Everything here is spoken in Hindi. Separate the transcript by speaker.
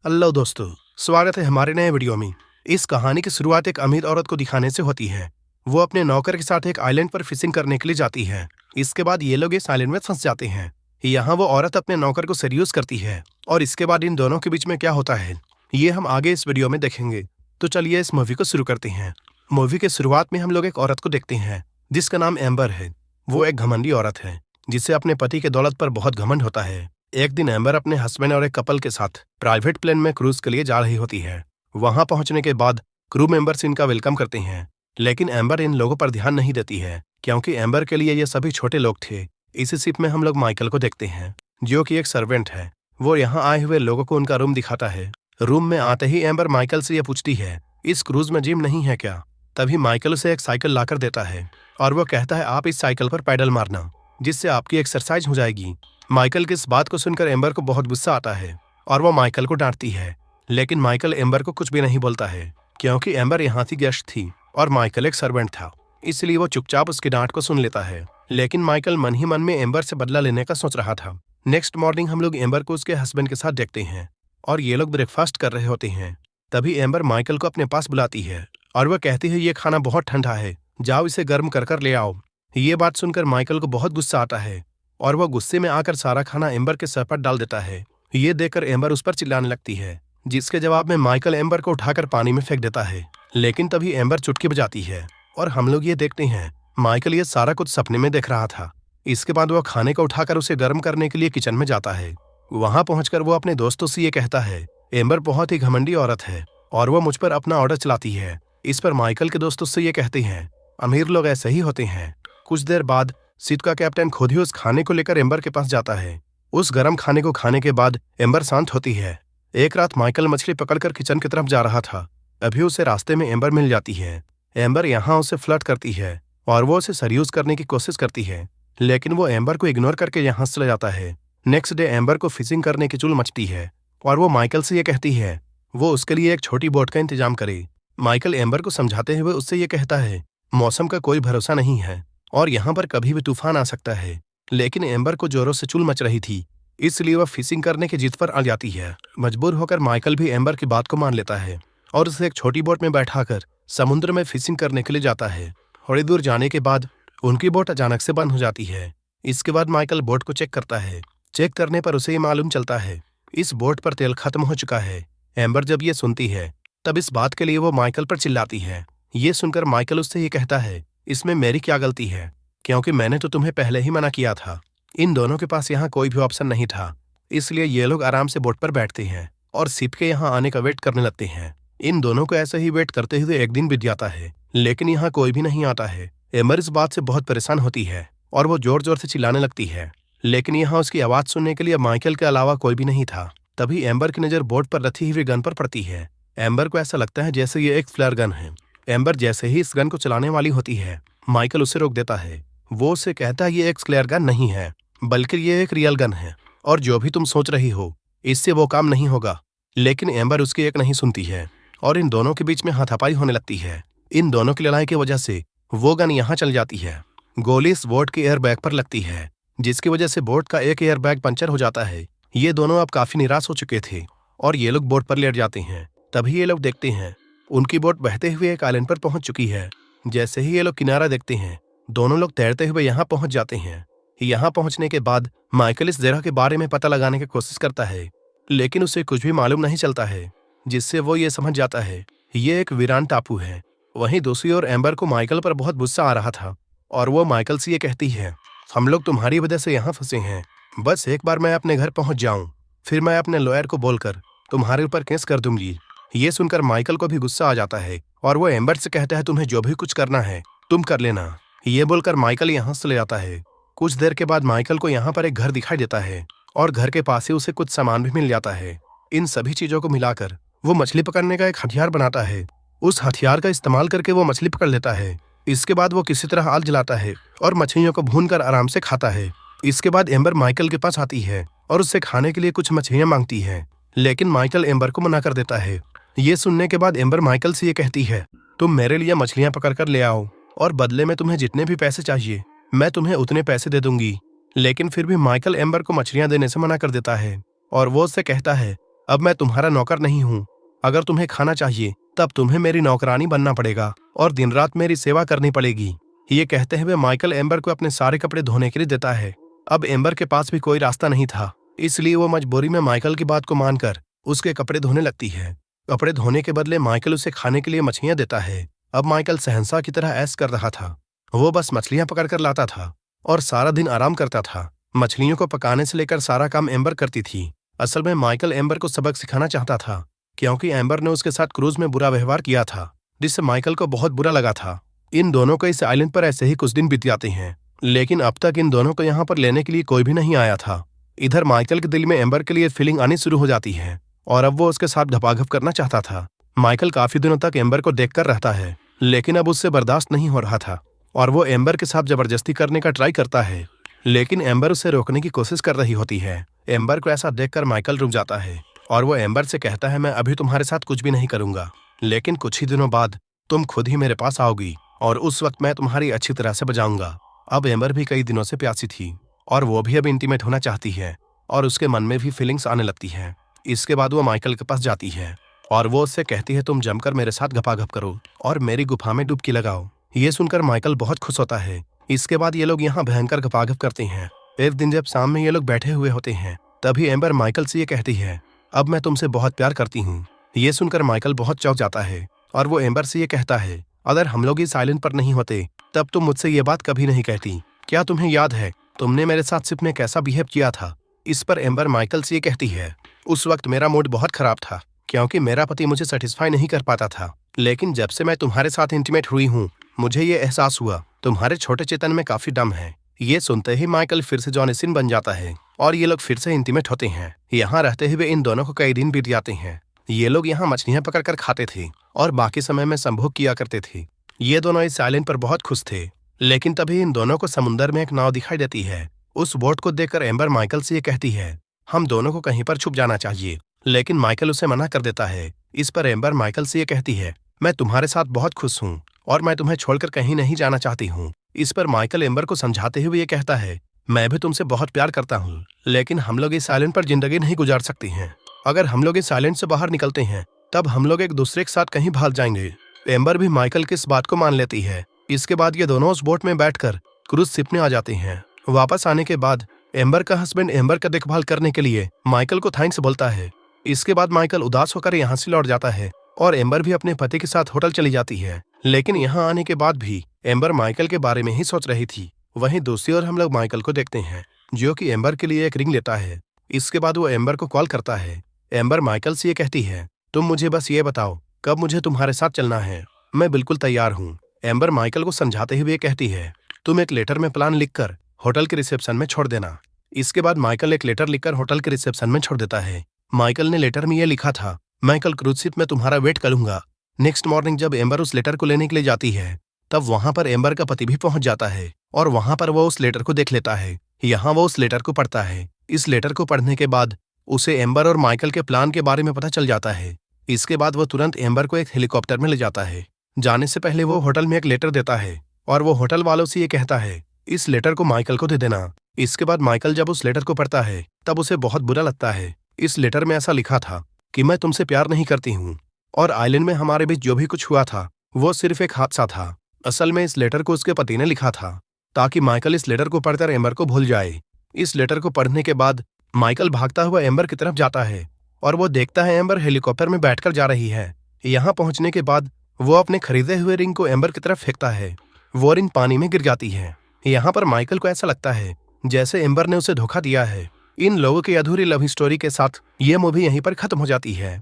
Speaker 1: हेलो दोस्तों, स्वागत है हमारे नए वीडियो में। इस कहानी की शुरुआत एक अमीर औरत को दिखाने से होती है। वो अपने नौकर के साथ एक आइलैंड पर फिशिंग करने के लिए जाती है। इसके बाद ये लोग इस आइलैंड में फंस जाते हैं। यहाँ वो औरत अपने नौकर को सीड्यूस करती है और इसके बाद इन दोनों के बीच में क्या होता है ये हम आगे इस वीडियो में देखेंगे। तो चलिए इस मूवी को शुरू करते हैं। मूवी के शुरुआत में हम लोग एक औरत को देखते हैं जिसका नाम एम्बर है। वो एक घमंडी औरत है जिसे अपने पति के दौलत पर बहुत घमंड होता है। एक दिन एम्बर अपने हस्बैंड और एक कपल के साथ प्राइवेट प्लेन में क्रूज के लिए जा रही होती है। वहां पहुंचने के बाद क्रू मेंबर्स इनका वेलकम करते हैं, लेकिन एम्बर इन लोगों पर ध्यान नहीं देती है क्योंकि एम्बर के लिए ये सभी छोटे लोग थे। इसी शिप में हम लोग माइकल को देखते हैं जो कि एक सर्वेंट है। वो यहाँ आए हुए लोगों को उनका रूम दिखाता है। रूम में आते ही एम्बर माइकल से ये पूछती है, इस क्रूज में जिम नहीं है क्या? तभी माइकल उसे एक साइकिल लाकर देता है और वो कहता है आप इस साइकिल पर पैडल मारना जिससे आपकी एक्सरसाइज हो जाएगी। माइकल की इस बात को सुनकर एम्बर को बहुत गुस्सा आता है और वो माइकल को डांटती है, लेकिन माइकल एम्बर को कुछ भी नहीं बोलता है क्योंकि एम्बर यहाँ की गेस्ट थी और माइकल एक सर्वेंट था। इसलिए वो चुपचाप उसकी डांट को सुन लेता है, लेकिन माइकल मन ही मन में एम्बर से बदला लेने का सोच रहा था। नेक्स्ट मॉर्निंग हम लोग एम्बर को उसके हस्बैंड के साथ देखते हैं और ये लोग ब्रेकफास्ट कर रहे होते हैं। तभी एम्बर माइकल को अपने पास बुलाती है और वह कहती है ये खाना बहुत ठंडा है, जाओ इसे गर्म कर कर ले आओ। ये बात सुनकर माइकल को बहुत गुस्सा आता है और वह गुस्से में आकर सारा खाना एम्बर के सर पर डाल देता है। ये देखकर एम्बर उस पर चिल्लाने लगती है, जिसके जवाब में माइकल एम्बर को उठाकर पानी में फेंक देता है। लेकिन तभी एम्बर चुटकी बजाती है और हम लोग ये देखते हैं माइकल ये सारा कुछ सपने में देख रहा था। इसके बाद वह खाने को उठाकर उसे गर्म करने के लिए किचन में जाता है। वहां पहुंचकर वो अपने दोस्तों से ये कहता है, एम्बर बहुत ही घमंडी औरत है और वह मुझ पर अपना ऑर्डर चलाती है। इस पर माइकल के दोस्तों से ये कहते हैं, अमीर लोग ऐसे ही होते हैं। कुछ देर बाद शिप का कैप्टन खुद ही उस खाने को लेकर एम्बर के पास जाता है। उस गर्म खाने को खाने के बाद एम्बर शांत होती है। एक रात माइकल मछली पकड़कर किचन की तरफ जा रहा था। अभी उसे रास्ते में एम्बर मिल जाती है। एम्बर यहाँ उसे फ्लर्ट करती है और वो उसे सीड्यूस करने की कोशिश करती है, लेकिन वो एम्बर को इग्नोर करके यहाँ चला जाता है। नेक्स्ट डे एम्बर को फिशिंग करने की चुल मचती है और वो माइकल से ये कहती है वो उसके लिए एक छोटी बोट का इंतजाम करे। माइकल एम्बर को समझाते हुए उससे ये कहता है मौसम का कोई भरोसा नहीं है और यहाँ पर कभी भी तूफान आ सकता है। लेकिन एम्बर को जोरों से चुल मच रही थी, इसलिए वह फिशिंग करने की जिद पर आ जाती है। मजबूर होकर माइकल भी एम्बर की बात को मान लेता है और उसे एक छोटी बोट में बैठाकर समुद्र में फिशिंग करने के लिए जाता है। थोड़ी दूर जाने के बाद उनकी बोट अचानक से बंद हो जाती है। इसके बाद माइकल बोट को चेक करता है। चेक करने पर उसे ये मालूम चलता है इस बोट पर तेल खत्म हो चुका है। एम्बर जब ये सुनती है तब इस बात के लिए वो माइकल पर चिल्लाती है। ये सुनकर माइकल उससे ये कहता है, इसमें मेरी क्या गलती है, क्योंकि मैंने तो तुम्हें पहले ही मना किया था। इन दोनों के पास यहाँ कोई भी ऑप्शन नहीं था, इसलिए ये लोग आराम से बोट पर बैठते हैं और शिप के यहाँ आने का वेट करने लगते हैं। इन दोनों को ऐसे ही वेट करते हुए एक दिन बीत जाता है, लेकिन यहाँ कोई भी नहीं आता है। एम्बर इस बात से बहुत परेशान होती है और वो जोर जोर से चिल्लाने लगती है, लेकिन यहाँ उसकी आवाज सुनने के लिए माइकल के अलावा कोई भी नहीं था। तभी एम्बर की नजर बोट पर रखी हुई गन पर पड़ती है। एम्बर को ऐसा लगता है जैसे ये एक फ्लेयर गन है। एम्बर जैसे ही इस गन को चलाने वाली होती है, माइकल उसे रोक देता है। वो उसे कहता है ये एक फ्लेयर गन नहीं है, बल्कि ये एक रियल गन है और जो भी तुम सोच रही हो इससे वो काम नहीं होगा। लेकिन एम्बर उसकी एक नहीं सुनती है और इन दोनों के बीच में हाथापाई होने लगती है। इन दोनों की लड़ाई की वजह से वो गन यहाँ चल जाती है। गोली इस बोट के एयर बैग पर लगती है, जिसकी वजह से बोट का एक एयर बैग पंचर हो जाता है। ये दोनों अब काफी निराश हो चुके थे और ये लोग बोट पर लेट जाते हैं। तभी ये लोग देखते हैं उनकी बोट बहते हुए एक आइलैंड पर पहुंच चुकी है। जैसे ही ये लोग किनारा देखते हैं, दोनों लोग तैरते हुए यहाँ पहुंच जाते हैं। यहाँ पहुंचने के बाद माइकल इस जगह के बारे में पता लगाने की कोशिश करता है, लेकिन उसे कुछ भी मालूम नहीं चलता है, जिससे वो ये समझ जाता है ये एक वीरान टापू है। वहीं दूसरी ओर एम्बर को माइकल पर बहुत गुस्सा आ रहा था और वो माइकल से ये कहती है, हम लोग तुम्हारी वजह से यहाँ फंसे हैं। बस एक बार मैं अपने घर पहुंच जाऊं, फिर मैं अपने लॉयर को बोलकर तुम्हारे ऊपर केस कर दूंगी। ये सुनकर माइकल को भी गुस्सा आ जाता है और वो एम्बर से कहता है तुम्हें जो भी कुछ करना है तुम कर लेना। ये बोलकर माइकल यहाँ से ले जाता है। कुछ देर के बाद माइकल को यहाँ पर एक घर दिखाई देता है और घर के पास ही उसे कुछ सामान भी मिल जाता है। इन सभी चीजों को मिलाकर वो मछली पकड़ने का एक हथियार बनाता है। उस हथियार का इस्तेमाल करके वो मछली पकड़ लेता है। इसके बाद वो किसी तरह आग जलाता है और मछलियों को भूनकर आराम से खाता है। इसके बाद एम्बर माइकल के पास आती है और उससे खाने के लिए कुछ मछलियां मांगती है, लेकिन माइकल एम्बर को मना कर देता है। ये सुनने के बाद एम्बर माइकल से ये कहती है, तुम मेरे लिए मछलियां पकड़ कर ले आओ और बदले में तुम्हें जितने भी पैसे चाहिए मैं तुम्हें उतने पैसे दे दूंगी। लेकिन फिर भी माइकल एम्बर को मछलियां देने से मना कर देता है और वो उससे कहता है, अब मैं तुम्हारा नौकर नहीं हूँ। अगर तुम्हें खाना चाहिए तब तुम्हें मेरी नौकरानी बनना पड़ेगा और दिन रात मेरी सेवा करनी पड़ेगी। ये कहते हुए माइकल एम्बर को अपने सारे कपड़े धोने के लिए देता है। अब एम्बर के पास भी कोई रास्ता नहीं था, इसलिए वो मजबूरी में माइकल की बात को मानकर उसके कपड़े धोने लगती है। कपड़े धोने के बदले माइकल उसे खाने के लिए मछलियां देता है। अब माइकल शहंशाह की तरह ऐश कर रहा था। वो बस मछलियां पकड़ कर लाता था और सारा दिन आराम करता था। मछलियों को पकाने से लेकर सारा काम एम्बर करती थी। असल में माइकल एम्बर को सबक सिखाना चाहता था, क्योंकि एम्बर ने उसके साथ क्रूज में बुरा व्यवहार किया था, जिससे माइकल को बहुत बुरा लगा था। इन दोनों को इस आइलैंड पर ऐसे ही कुछ दिन बीत जाते हैं, लेकिन अब तक इन दोनों को यहाँ पर लेने के लिए कोई भी नहीं आया था। इधर माइकल के दिल में एम्बर के लिए फीलिंग आनी शुरू हो जाती है और अब वो उसके साथ घपाघप करना चाहता था। माइकल काफी दिनों तक एम्बर को देखकर रहता है, लेकिन अब उससे बर्दाश्त नहीं हो रहा था और वो एम्बर के साथ जबरदस्ती करने का ट्राई करता है, लेकिन एम्बर उसे रोकने की कोशिश कर रही होती है। एम्बर को ऐसा देखकर माइकल रुक जाता है और वो एम्बर से कहता है, मैं अभी तुम्हारे साथ कुछ भी नहीं करूंगा, लेकिन कुछ ही दिनों बाद तुम खुद ही मेरे पास आओगी और उस वक्त मैं तुम्हारी अच्छी तरह से बजाऊंगा। अब एम्बर भी कई दिनों से प्यासी थी और वो भी अब इंटीमेट होना चाहती है और उसके मन में भी फीलिंग्स आने लगती है। इसके बाद वो माइकल के पास जाती है और वो उससे कहती है, तुम जमकर मेरे साथ घपाघप करो और मेरी गुफा में डुबकी लगाओ। ये सुनकर माइकल बहुत खुश होता है। इसके बाद ये लोग यहाँ भयंकर घपाघप करते हैं। एक दिन जब शाम में ये लोग बैठे हुए होते हैं, तभी एम्बर माइकल से ये कहती है, अब मैं तुमसे बहुत प्यार करती हूँ। ये सुनकर माइकल बहुत चौंक जाता है और वो एम्बर से ये कहता है, अगर हम लोग इस आइलैंड पर नहीं होते तब तुम मुझसे ये बात कभी नहीं कहती। क्या तुम्हें याद है तुमने मेरे साथ शिप में कैसा बिहेव किया था? इस पर एम्बर माइकल से ये कहती है, उस वक्त मेरा मूड बहुत खराब था, क्योंकि मेरा पति मुझे सेटिस्फाई नहीं कर पाता था, लेकिन जब से मैं तुम्हारे साथ इंटीमेट हुई हूँ मुझे ये एहसास हुआ तुम्हारे छोटे चेतन में काफी दम है। ये सुनते ही माइकल फिर से जॉन सीन बन जाता है और ये लोग फिर से इंटीमेट होते हैं। यहाँ रहते हुए इन दोनों को कई दिन बीत जाते हैं। ये लोग यहाँ मछलियां पकड़कर खाते थे और बाकी समय में संभोग किया करते थे। ये दोनों इस आइलैंड पर बहुत खुश थे, लेकिन तभी इन दोनों को समुद्र में एक नाव दिखाई देती है। उस बोट को देखकर एम्बर माइकल से ये कहती है, हम दोनों को कहीं पर छुप जाना चाहिए, लेकिन माइकल उसे मना कर देता है। इस पर एम्बर माइकल से ये कहती है, मैं तुम्हारे साथ बहुत खुश हूँ और मैं तुम्हें छोड़कर कहीं नहीं जाना चाहती हूँ। इस पर माइकल एम्बर को समझाते हुए ये कहता है, मैं भी तुमसे बहुत प्यार करता हूँ, लेकिन हम लोग इस आइलैंड पर जिंदगी नहीं गुजार सकते हैं। अगर हम लोग इस आइलैंड से बाहर निकलते हैं तब हम लोग एक दूसरे के साथ कहीं भाग जाएंगे। एम्बर भी माइकल की इस बात को मान लेती है। इसके बाद ये दोनों उस बोट में बैठकर क्रूज शिप में आ जाते हैं। वापस आने के बाद एम्बर का हस्बैंड एम्बर का देखभाल करने के लिए माइकल को थैंक्स बोलता है। इसके बाद माइकल उदास होकर यहाँ से लौट जाता है और एम्बर भी अपने पति के साथ होटल चली जाती है। लेकिन यहाँ आने के बाद भी एम्बर माइकल के बारे में ही सोच रही थी। वहीं दूसरी ओर हम लोग माइकल को देखते हैं, जो कि एम्बर के लिए एक रिंग लेता है। इसके बाद वो एम्बर को कॉल करता है। एम्बर माइकल से ये कहती है, तुम मुझे बस ये बताओ कब मुझे तुम्हारे साथ चलना है, मैं बिल्कुल तैयार हूँ। एम्बर माइकल को समझाते हुए कहती है, तुम एक लेटर में प्लान लिखकर होटल के रिसेप्शन में छोड़ देना। इसके बाद माइकल एक लेटर लिखकर होटल के रिसेप्शन में छोड़ देता है। माइकल ने लेटर में ये लिखा था, मैं कल क्रूज शिप में तुम्हारा वेट करूंगा। नेक्स्ट मॉर्निंग जब एम्बर उस लेटर को लेने के लिए जाती है, तब वहां पर एम्बर का पति भी पहुंच जाता है और वहां पर वो उस लेटर को देख लेता है। यहाँ वो उस लेटर को पढ़ता है। इस लेटर को पढ़ने के बाद उसे एम्बर और माइकल के प्लान के बारे में पता चल जाता है। इसके बाद वो तुरंत एम्बर को एक हेलीकॉप्टर में ले जाता है। जाने से पहले वो होटल में एक लेटर देता है और वो होटल वालों से ये कहता है, इस लेटर को माइकल को दे देना। इसके बाद माइकल जब उस लेटर को पढ़ता है तब उसे बहुत बुरा लगता है। इस लेटर में ऐसा लिखा था कि मैं तुमसे प्यार नहीं करती हूँ और आइलैंड में हमारे बीच जो भी कुछ हुआ था वो सिर्फ एक हादसा था। असल में इस लेटर को उसके पति ने लिखा था ताकि माइकल इस लेटर को पढ़कर एम्बर को भूल जाए। इस लेटर को पढ़ने के बाद माइकल भागता हुआ एम्बर की तरफ जाता है और वो देखता है एम्बर हेलीकॉप्टर में बैठकर जा रही है। यहाँ पहुंचने के बाद वो अपने खरीदे हुए रिंग को एम्बर की तरफ फेंकता है। वो रिंग पानी में गिर जाती है। यहाँ पर माइकल को ऐसा लगता है जैसे एम्बर ने उसे धोखा दिया है। इन लोगों की अधूरी लव स्टोरी के साथ ये मूवी यहीं पर खत्म हो जाती है।